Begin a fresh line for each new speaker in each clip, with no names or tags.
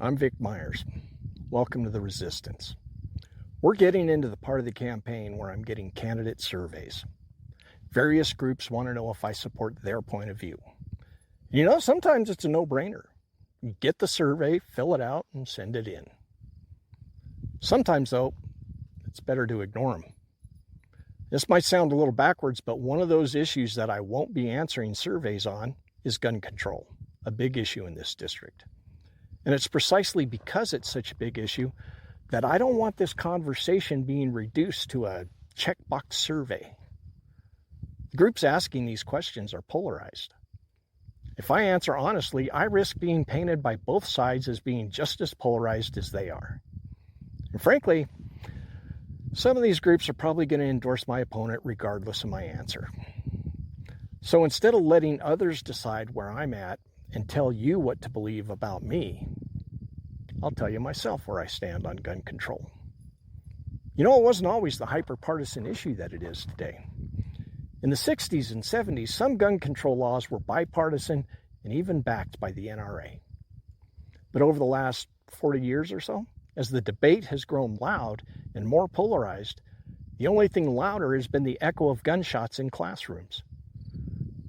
I'm Vic Myers. Welcome to the Resistance. We're getting into the part of the campaign where I'm getting candidate surveys. Various groups want to know if I support their point of view. Sometimes it's a no-brainer. You get the survey, fill it out, and send it in. Sometimes, though, it's better to ignore them. This might sound a little backwards, but one of those issues that I won't be answering surveys on is gun control, a big issue in this district. And it's precisely because it's such a big issue that I don't want this conversation being reduced to a checkbox survey. The groups asking these questions are polarized. If I answer honestly, I risk being painted by both sides as being just as polarized as they are. And frankly, some of these groups are probably going to endorse my opponent regardless of my answer. So instead of letting others decide where I'm at and tell you what to believe about me, I'll tell you myself where I stand on gun control. It wasn't always the hyper-partisan issue that it is today. In the 60s and 70s, some gun control laws were bipartisan and even backed by the NRA. But over the last 40 years or so, as the debate has grown loud and more polarized, the only thing louder has been the echo of gunshots in classrooms.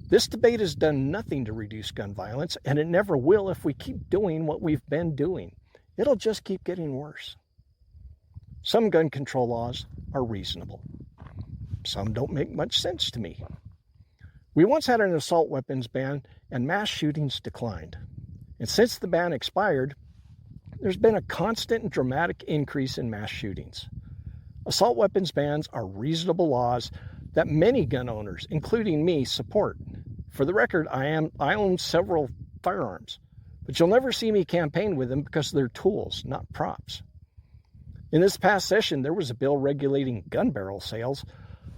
This debate has done nothing to reduce gun violence, and it never will if we keep doing what we've been doing. It'll just keep getting worse. Some gun control laws are reasonable. Some don't make much sense to me. We once had an assault weapons ban, and mass shootings declined. And since the ban expired, there's been a constant and dramatic increase in mass shootings. Assault weapons bans are reasonable laws that many gun owners, including me, support. For the record, I own several firearms, but you'll never see me campaign with them because they're tools, not props. In this past session, there was a bill regulating gun barrel sales,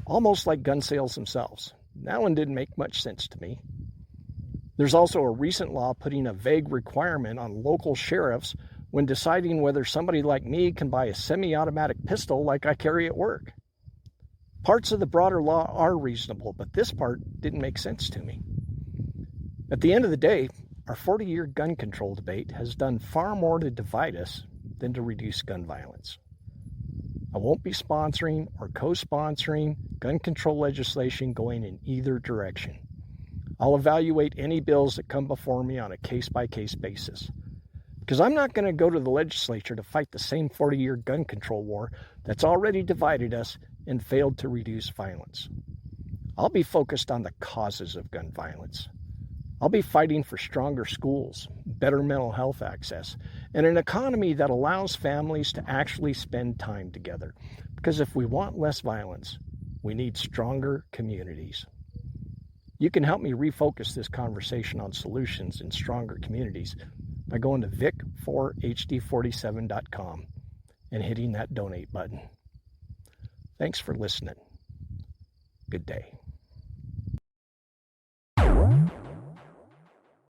almost like gun sales themselves. That one didn't make much sense to me. There's also a recent law putting a vague requirement on local sheriffs when deciding whether somebody like me can buy a semi-automatic pistol like I carry at work. Parts of the broader law are reasonable, but this part didn't make sense to me. At the end of the day, our 40-year gun control debate has done far more to divide us than to reduce gun violence. I won't be sponsoring or co-sponsoring gun control legislation going in either direction. I'll evaluate any bills that come before me on a case-by-case basis, because I'm not going to go to the legislature to fight the same 40-year gun control war that's already divided us and failed to reduce violence. I'll be focused on the causes of gun violence. I'll be fighting for stronger schools, better mental health access, and an economy that allows families to actually spend time together. Because if we want less violence, we need stronger communities. You can help me refocus this conversation on solutions in stronger communities by going to vic4hd47.com and hitting that donate button. Thanks for listening. Good day.